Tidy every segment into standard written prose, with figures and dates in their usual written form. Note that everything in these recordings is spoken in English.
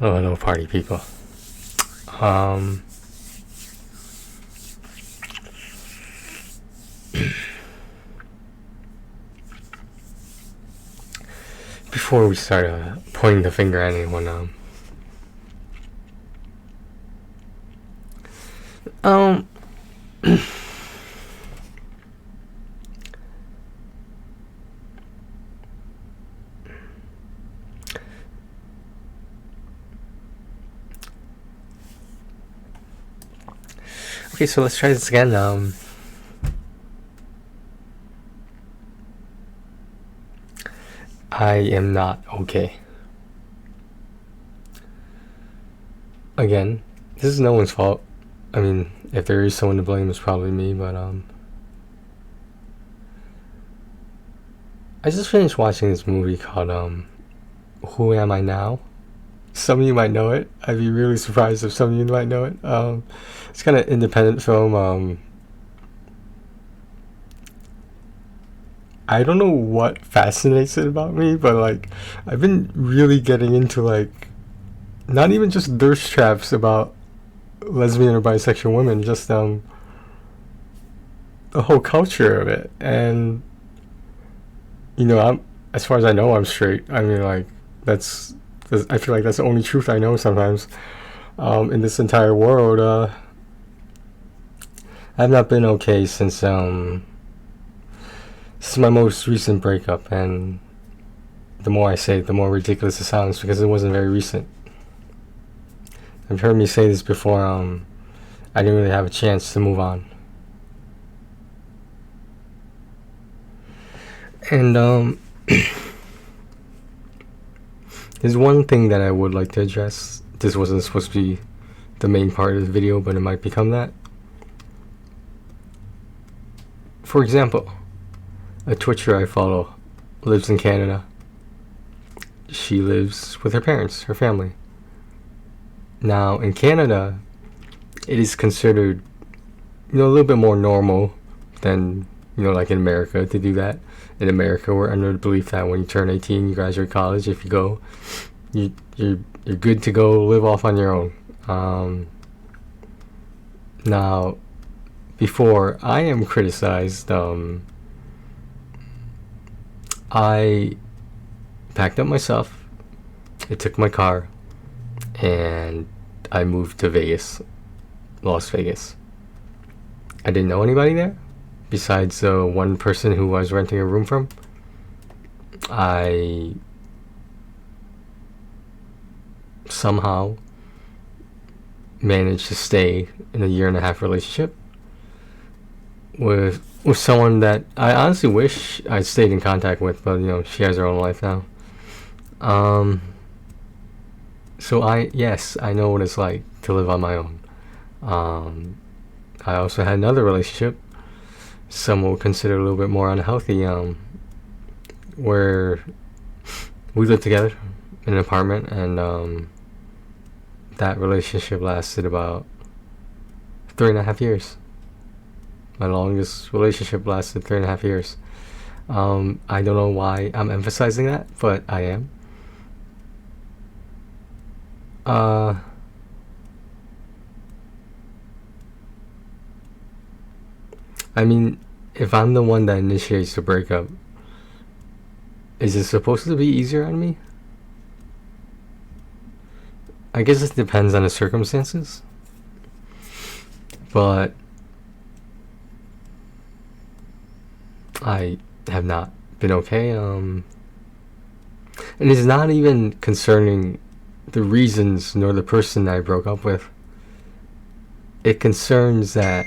Hello, hello, party people. Before we start pointing the finger at anyone, okay, so let's try this again. I am not okay. Again, this is no one's fault. I mean, if there is someone to blame, it's probably me, but I just finished watching this movie called Who Am I Now? Some of you might know it. I'd be really surprised if some of you might know it. It's kind of independent film. I don't know what fascinates it about me, but like, I've been really getting into like, not even just thirst traps about lesbian or bisexual women, just the whole culture of it. And you know, I'm, as far as I know, I'm straight. I mean, like, I feel like that's the only truth I know sometimes. In this entire world, I've not been okay since this is my most recent breakup, and the more I say it, the more ridiculous it sounds because it wasn't very recent. I've heard me say this before. I didn't really have a chance to move on. And there's one thing that I would like to address. This wasn't supposed to be the main part of the video, but it might become that. For example, a Twitcher I follow lives in Canada. She lives with her parents, her family. Now, in Canada, it is considered, a little bit more normal than, like in America to do that. In America, we're under the belief that when you turn 18, you graduate college. If you go, you're good to go live off on your own. Now, before I am criticized, I packed up my stuff. I took my car, and I moved to Vegas, Las Vegas. I didn't know anybody there besides one person who I was renting a room from. I somehow managed to stay in a 1.5-year relationship with someone that I honestly wish I stayed in contact with, but she has her own life now. So I know what it's like to live on my own. I also had another relationship, some will consider a little bit more unhealthy, where we lived together in an apartment, and that relationship lasted about 3.5 years. My longest relationship lasted 3.5 years. I don't know why I'm emphasizing that, but I am. I mean, if I'm the one that initiates the breakup, is it supposed to be easier on me? I guess it depends on the circumstances. But I have not been okay. And it's not even concerning the reasons nor the person I broke up with. It concerns that...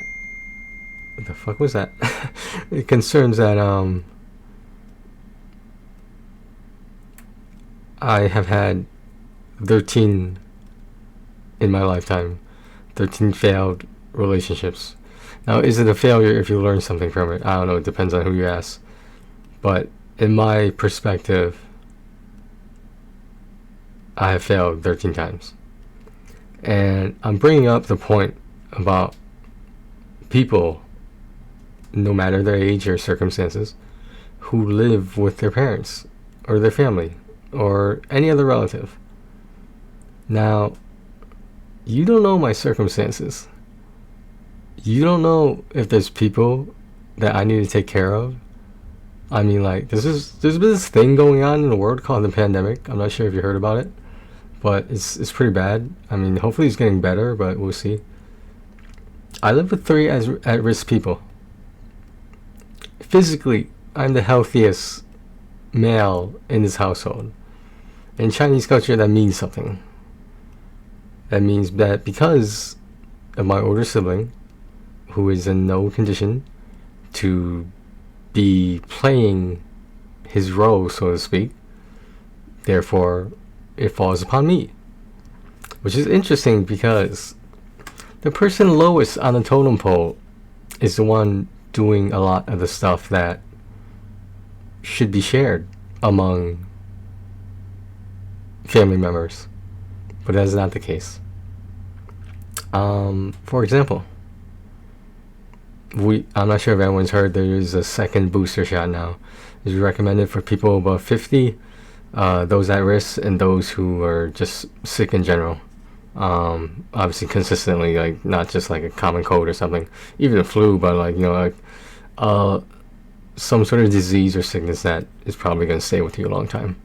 What the fuck was that? It concerns that I have had 13 in my lifetime. 13 failed relationships. Now, is it a failure if you learn something from it? I don't know. It depends on who you ask. But in my perspective, I have failed 13 times. And I'm bringing up the point about people, no matter their age or circumstances, who live with their parents or their family or any other relative. Now, you don't know my circumstances. You don't know if there's people that I need to take care of. I mean, like, there's been this thing going on in the world called the pandemic. I'm not sure if you heard about it, but it's pretty bad. I mean, hopefully it's getting better, but we'll see. I live with 3 at-risk people. Physically, I'm the healthiest male in this household. In Chinese culture, that means something. That means that because of my older sibling, who is in no condition to be playing his role, so to speak, therefore it falls upon me. Which is interesting because the person lowest on the totem pole is the one doing a lot of the stuff that should be shared among family members, but that's not the case. For example, I'm not sure if everyone's heard, there is a second booster shot now. It's recommended for people above 50, those at risk, and those who are just sick in general. Obviously consistently, like not just like a common cold or something, even a flu, but like, you know, like some sort of disease or sickness that is probably going to stay with you a long time.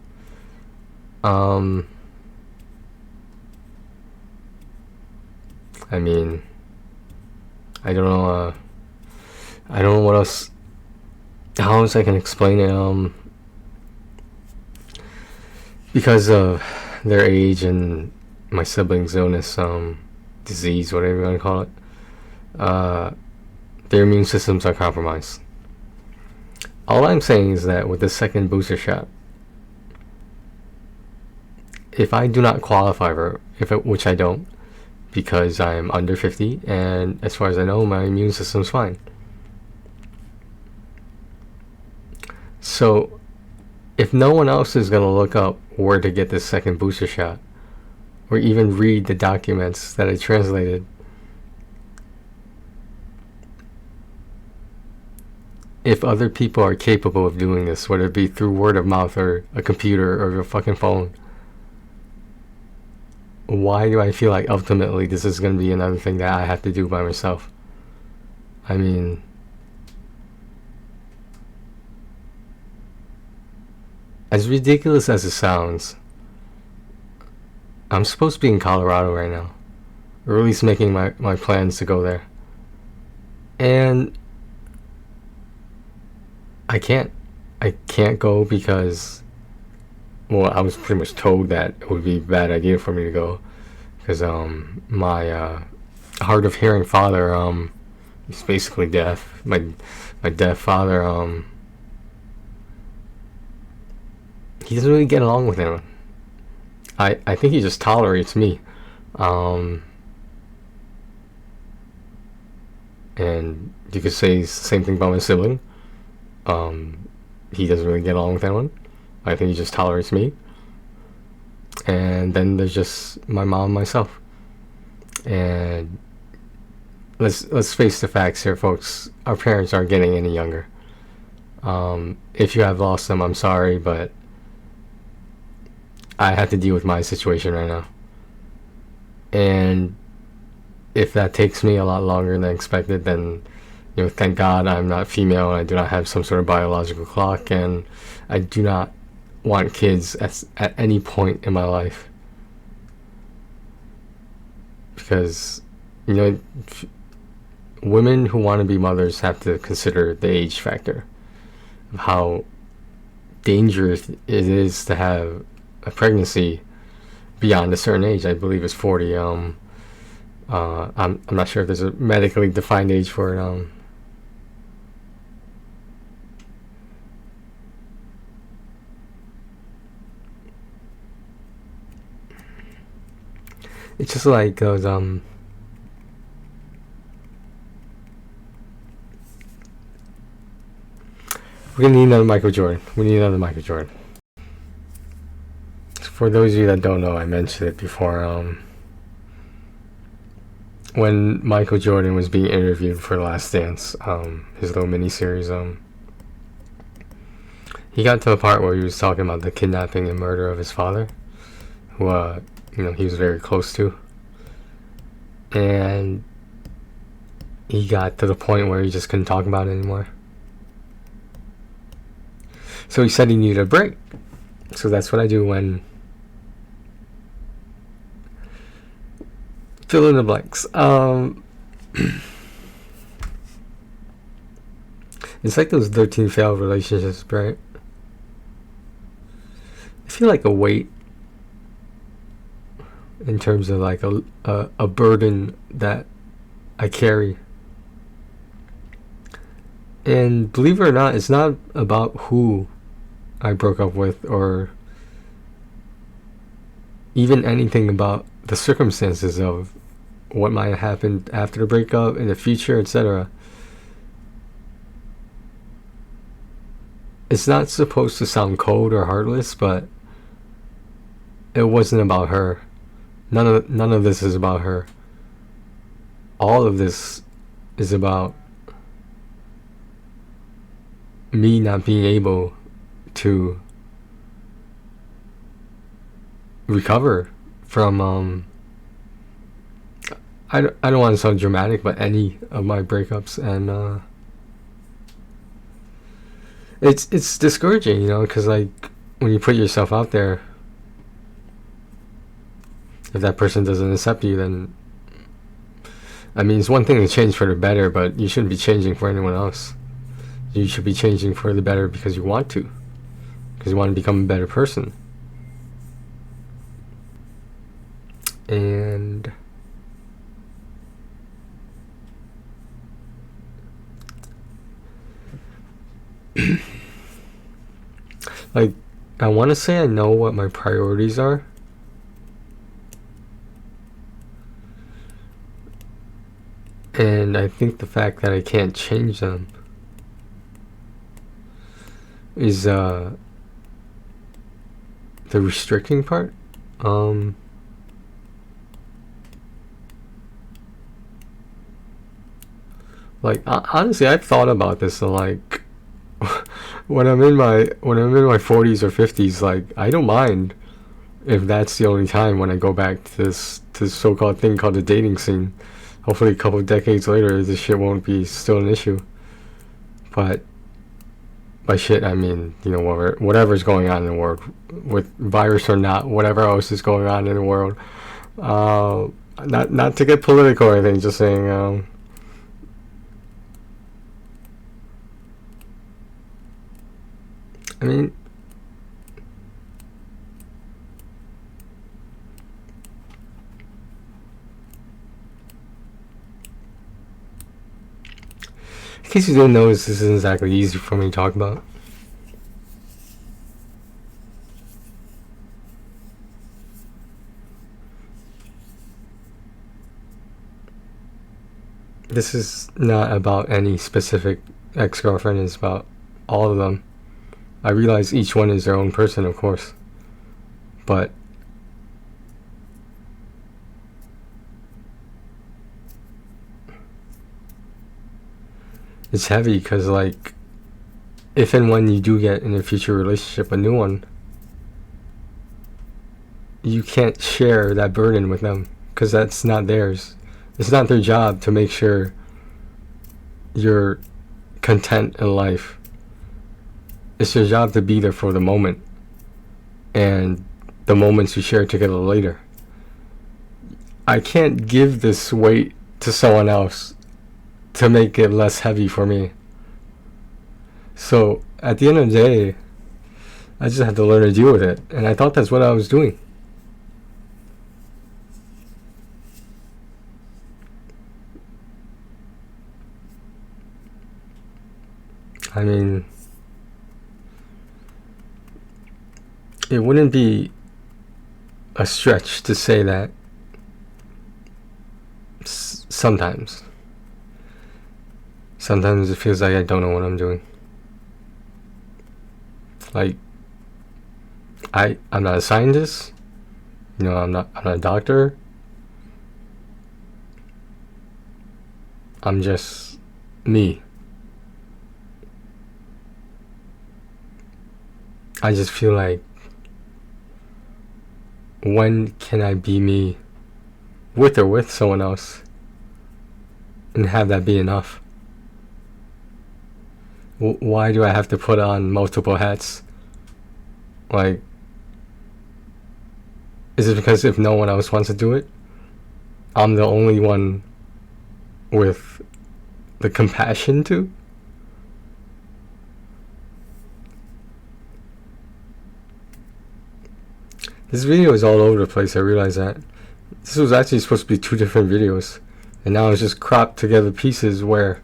I mean, I don't know. I don't know what else. How else I can explain it? Because of their age and my siblings' illness, disease, whatever you want to call it, their immune systems are compromised. All I'm saying is that with the second booster shot, if I do not qualify for it, which I don't, because I'm under 50, and as far as I know, my immune system's fine. So, if no one else is going to look up where to get this second booster shot, or even read the documents that I translated, if other people are capable of doing this, whether it be through word of mouth or a computer or your fucking phone, why do I feel like ultimately this is going to be another thing that I have to do by myself? I mean, as ridiculous as it sounds, I'm supposed to be in Colorado right now, or at least making my plans to go there. And I can't go because, well, I was pretty much told that it would be a bad idea for me to go, because my hard of hearing father, he's basically deaf. My deaf father, he doesn't really get along with anyone. I think he just tolerates me, and you could say the same thing about my sibling. He doesn't really get along with anyone. I think he just tolerates me. And then there's just my mom and myself. And let's face the facts here, folks. Our parents aren't getting any younger. If you have lost them, I'm sorry, but I have to deal with my situation right now. And if that takes me a lot longer than expected, then, you know, thank God I'm not female and I do not have some sort of biological clock, and I do not want kids at any point in my life. Because, you know, women who want to be mothers have to consider the age factor of how dangerous it is to have a pregnancy beyond a certain age. I believe it's 40. I'm not sure if there's a medically defined age for it. It's just like those we're gonna need another Michael Jordan. We need another Michael Jordan. For those of you that don't know, I mentioned it before. When Michael Jordan was being interviewed for Last Dance, his little mini-series, he got to a part where he was talking about the kidnapping and murder of his father, who he was very close to. And he got to the point where he just couldn't talk about it anymore. So he said he needed a break. So that's what I do when... Fill in the blanks. It's like those 13 failed relationships, right? I feel like a weight in terms of like a burden that I carry. And believe it or not, it's not about who I broke up with or even anything about the circumstances of what might have happened after the breakup, in the future, etc. It's not supposed to sound cold or heartless, but it wasn't about her. None of this is about her. All of this is about me not being able to recover from I don't want to sound dramatic, but any of my breakups, and it's discouraging, because like when you put yourself out there, if that person doesn't accept you, then I mean, it's one thing to change for the better, but you shouldn't be changing for anyone else. You should be changing for the better because you want to, because you want to become a better person. And like, I want to say I know what my priorities are. And I think the fact that I can't change them is the restricting part. Like honestly, I've thought about this, and like when I'm in my 40s or 50s, like I don't mind if that's the only time when I go back to this so-called thing called the dating scene. Hopefully a couple of decades later this shit won't be still an issue. But by shit I mean, whatever's going on in the world, with virus or not, whatever else is going on in the world. Not to get political or anything, just saying I mean, in case you didn't know, this isn't exactly easy for me to talk about. This is not about any specific ex-girlfriend, it's about all of them. I realize each one is their own person, of course, but it's heavy because, like, if and when you do get in a future relationship a new one, you can't share that burden with them because that's not theirs. It's not their job to make sure you're content in life. It's your job to be there for the moment and the moments you share together later. I can't give this weight to someone else to make it less heavy for me. So at the end of the day, I just have to learn to deal with it. And I thought that's what I was doing. I mean, it wouldn't be a stretch to say that sometimes it feels like I don't know what I'm doing. Like, I'm not a scientist, I'm not a doctor. I'm just me. I just feel like when can I be me with or with someone else and have that be enough? Why do I have to put on multiple hats? Like, is it because if no one else wants to do it, I'm the only one with the compassion to? This video is all over the place, I realize that. This was actually supposed to be 2 different videos, and now it's just cropped together pieces where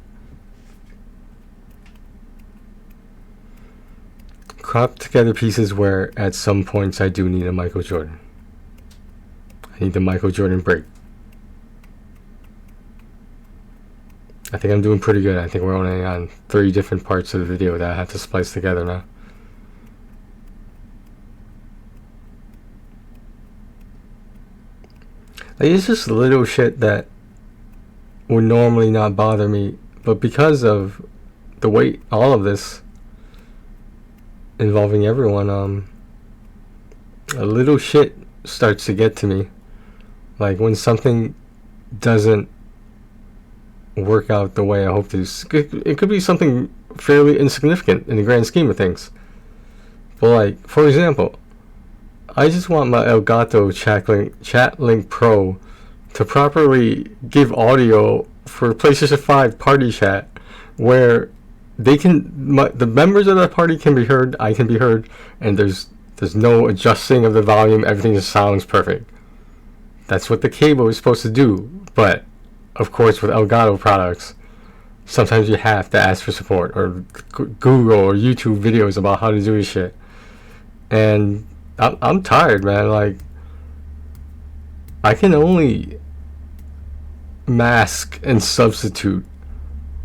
at some points I do need a Michael Jordan. I need the Michael Jordan break. I think I'm doing pretty good. I think we're only on 3 different parts of the video that I have to splice together now. Like, it's just little shit that would normally not bother me, but because of the weight, all of this involving everyone, a little shit starts to get to me. Like when something doesn't work out the way I hope to. It could be something fairly insignificant in the grand scheme of things. But like, for example, I just want my Elgato Chat Link Pro to properly give audio for PlayStation 5 party chat, where they can, the members of that party can be heard, I can be heard, and there's no adjusting of the volume. Everything just sounds perfect. That's what the cable is supposed to do. But of course, with Elgato products, sometimes you have to ask for support, or Google or YouTube videos about how to do this shit. And I'm tired, man. Like, I can only mask and substitute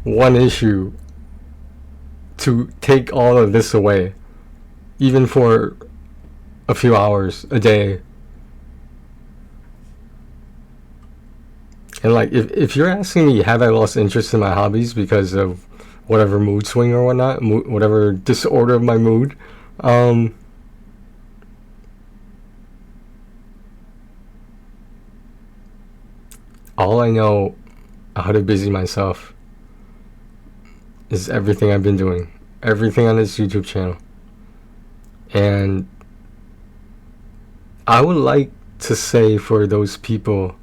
one issue to take all of this away, even for a few hours a day. And like, if you're asking me, have I lost interest in my hobbies because of whatever mood swing or whatnot, whatever disorder of my mood, all I know how to busy myself is everything I've been doing, everything on this YouTube channel. And I would like to say for those people,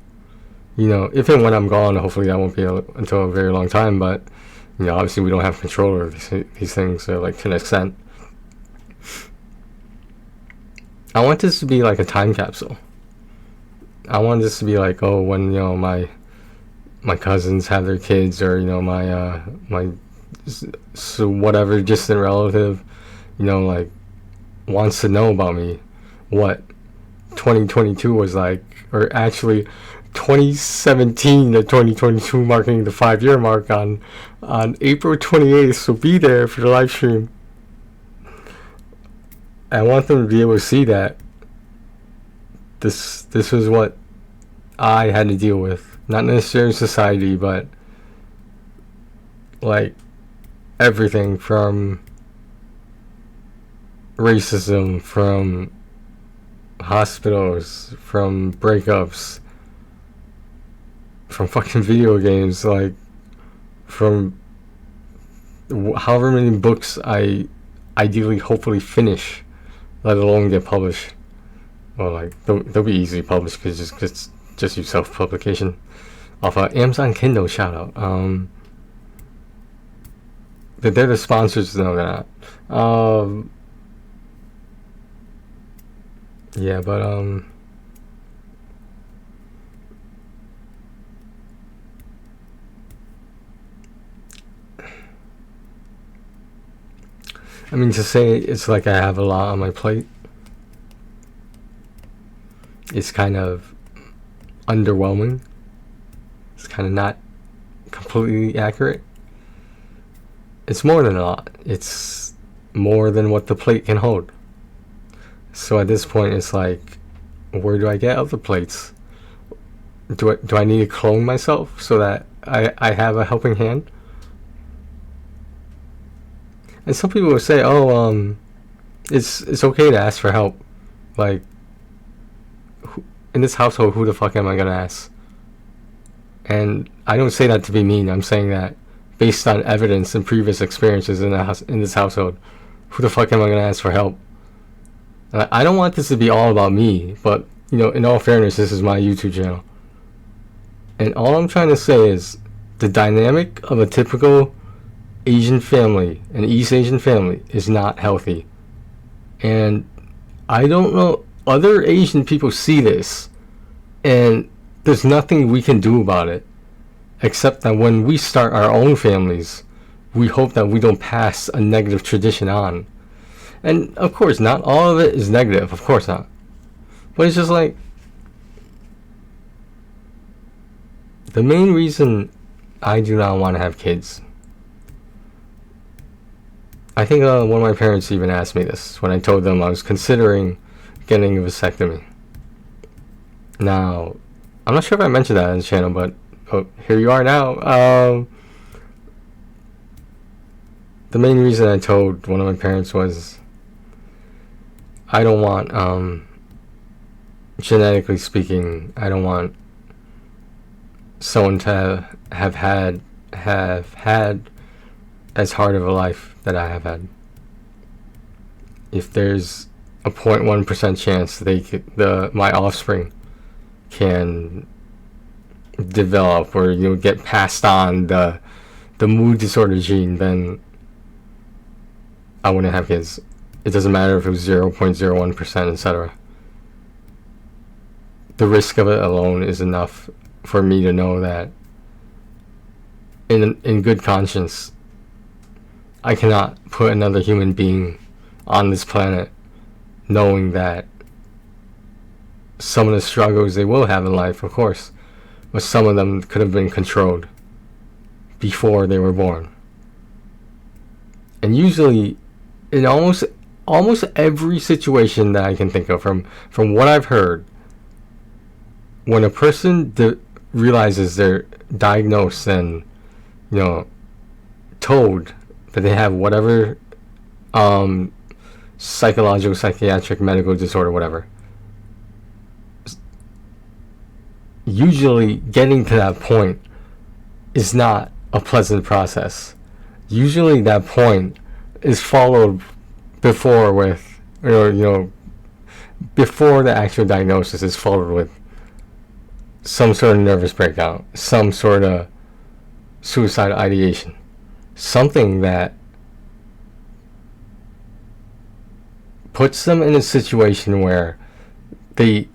you know, if and when I'm gone, hopefully that won't be until a very long time, but, you know, obviously we don't have control over these things, like, to an extent. I want this to be like a time capsule. I want this to be like, oh, when, you know, my cousins have their kids, or, you know, my so whatever distant relative, you know, like, wants to know about me, what 2022 was like, or actually 2017 to 2022, marking the 5-year mark on April 28th. So be there for the live stream. I want them to be able to see that this was what I had to deal with, not necessarily society, but like everything from racism, from hospitals, from breakups, from fucking video games, like from however many books I ideally hopefully finish, let alone get published. Well, like they'll be easily published because just use self-publication off Amazon Kindle. Shout out. They're the sponsors. No, they're not. Yeah, but I mean, to say it's like I have a lot on my plate, it's kind of underwhelming. It's kind of not completely accurate. It's more than a lot. It's more than what the plate can hold. So at this point, it's like, where do I get other plates? Do I need to clone myself so that I have a helping hand? And some people will say, oh, it's okay to ask for help. Like, in this household, who the fuck am I gonna ask? And I don't say that to be mean. I'm saying that based on evidence and previous experiences in this household. Who the fuck am I gonna ask for help? I don't want this to be all about me, but you know, in all fairness, this is my YouTube channel, and all I'm trying to say is the dynamic of a typical Asian family, an East Asian family, is not healthy. And I don't know, other Asian people see this, and there's nothing we can do about it, except that when we start our own families, we hope that we don't pass a negative tradition on. And of course, not all of it is negative, of course not. But it's just like, the main reason I do not want to have kids, I think one of my parents even asked me this when I told them I was considering getting a vasectomy. Now, I'm not sure if I mentioned that on the channel, but here you are now. The main reason I told one of my parents was I don't want, genetically speaking, I don't want someone to have had as hard of a life that I have had. If there's a 0.1% chance my offspring can develop or get passed on the mood disorder gene, then I wouldn't have kids. It doesn't matter if it was 0.01%, etc. The risk of it alone is enough for me to know that in good conscience I cannot put another human being on this planet knowing that some of the struggles they will have in life, of course, but some of them could have been controlled before they were born. And usually in almost every situation that I can think of, from what I've heard, when a person realizes they're diagnosed and told that they have whatever psychological, psychiatric, medical disorder, whatever, usually getting to that point is not a pleasant process. Usually that point is followed before the actual diagnosis is followed with some sort of nervous breakdown, some sort of suicidal ideation, something that puts them in a situation where they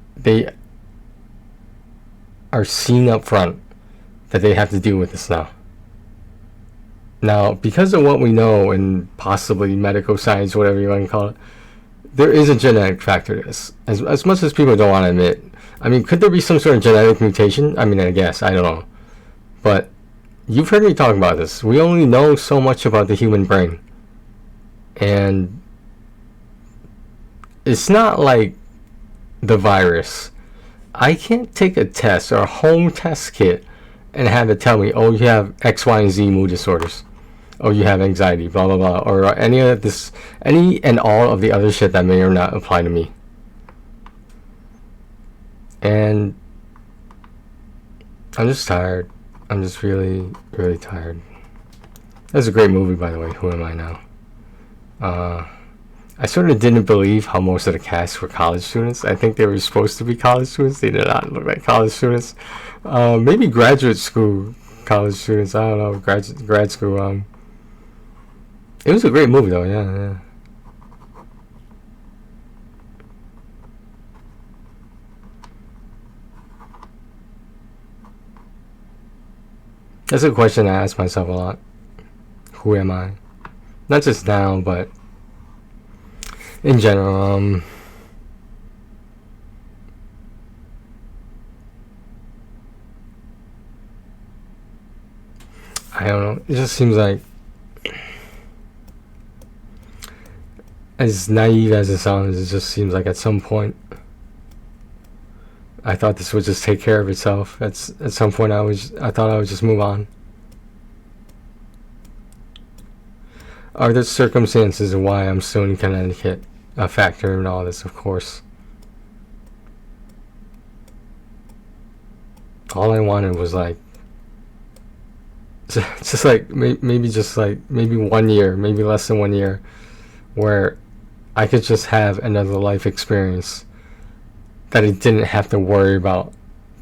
are seen up front that they have to deal with this now. Now, because of what we know in possibly medical science, whatever you want to call it, there is a genetic factor to this. As much as people don't want to admit. I mean, could there be some sort of genetic mutation? I mean, I guess. I don't know. But you've heard me talk about this. We only know so much about the human brain. And it's not like the virus. I can't take a test or a home test kit and have it tell me, oh, you have X, Y, and Z mood disorders. Oh, you have anxiety, blah, blah, blah. Or any and all of the other shit that may or not apply to me. And I'm just tired. I'm just really, really tired. That's a great movie, by the way. Who Am I Now? I sort of didn't believe how most of the cast were college students. I think they were supposed to be college students. They did not look like college students. Maybe graduate school college students. I don't know. Grad school. It was a great movie, though. Yeah. That's a question I ask myself a lot. Who am I? Not just now, but in general. I don't know. It just seems like, as naive as it sounds, it just seems like at some point I thought this would just take care of itself. At some point I thought I would just move on. Are there circumstances of why I'm still in Connecticut a factor in all this? Of course. all I wanted was like just like maybe 1 year, maybe less than 1 year, where I could just have another life experience that I didn't have to worry about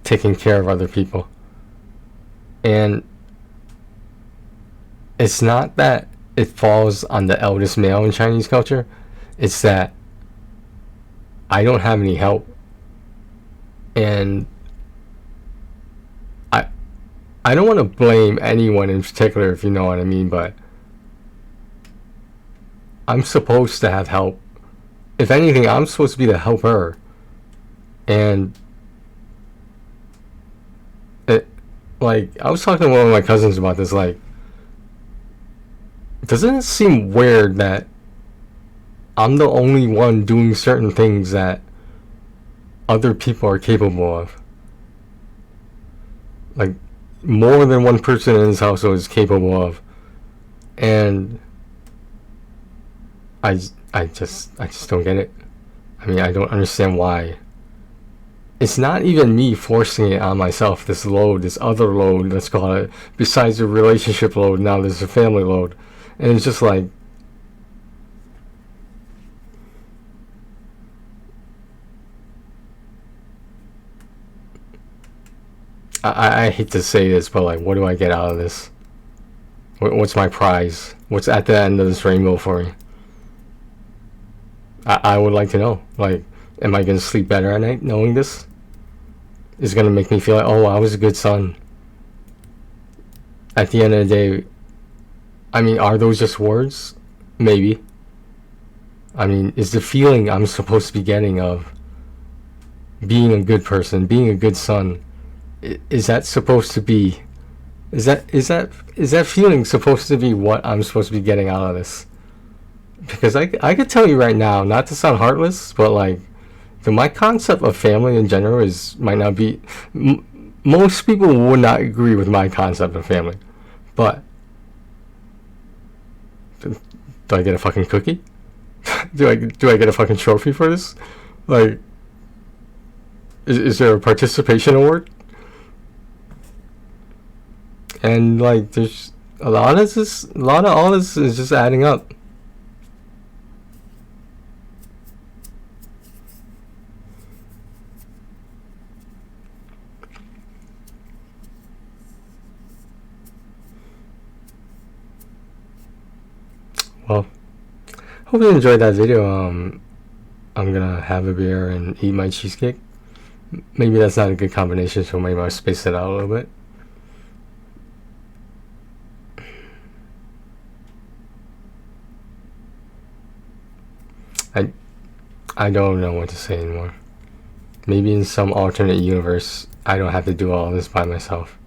taking care of other people. And it's not that it falls on the eldest male in Chinese culture, it's that I don't have any help. And I don't want to blame anyone in particular, if you know what I mean, but I'm supposed to have help. If anything, I'm supposed to be the helper. And it, like, I was talking to one of my cousins about this, like, doesn't it seem weird that I'm the only one doing certain things that other people are capable of? Like, more than one person in this household is capable of. And I just don't get it. I mean, I don't understand why. It's not even me forcing it on myself, this load, this other load, let's call it, besides the relationship load, now there's a family load. And it's just like, I hate to say this, but like, what do I get out of this? What's my prize? What's at the end of this rainbow for me? I would like to know. Like, am I gonna sleep better at night knowing this? Is it gonna make me feel like, oh, I was a good son? At the end of the day, I mean, are those just words? Maybe. I mean, is the feeling I'm supposed to be getting of being a good person, being a good son, is that supposed to be, is that feeling supposed to be what I'm supposed to be getting out of this? Because I could tell you right now, not to sound heartless, but like, my concept of family in general might not be, most people would not agree with my concept of family, but do I get a fucking cookie? do I get a fucking trophy for this? Like, is there a participation award? And like, there's a lot of all this is just adding up. Well, hope you enjoyed that video. I'm gonna have a beer and eat my cheesecake. Maybe that's not a good combination, so maybe I'll space it out a little bit. I don't know what to say anymore. Maybe in some alternate universe, I don't have to do all this by myself.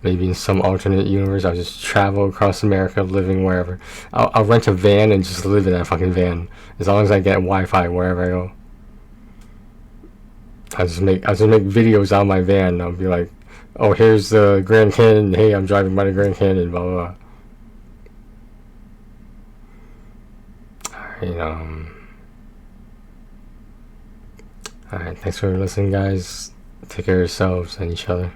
Maybe in some alternate universe, I'll just travel across America, living wherever. I'll rent a van and just live in that fucking van, as long as I get Wi-Fi wherever I go. I'll just make videos on my van. I'll be like, oh, here's the Grand Canyon. Hey, I'm driving by the Grand Canyon. Blah blah blah. Alright, Alright, thanks for listening, guys. Take care of yourselves and each other.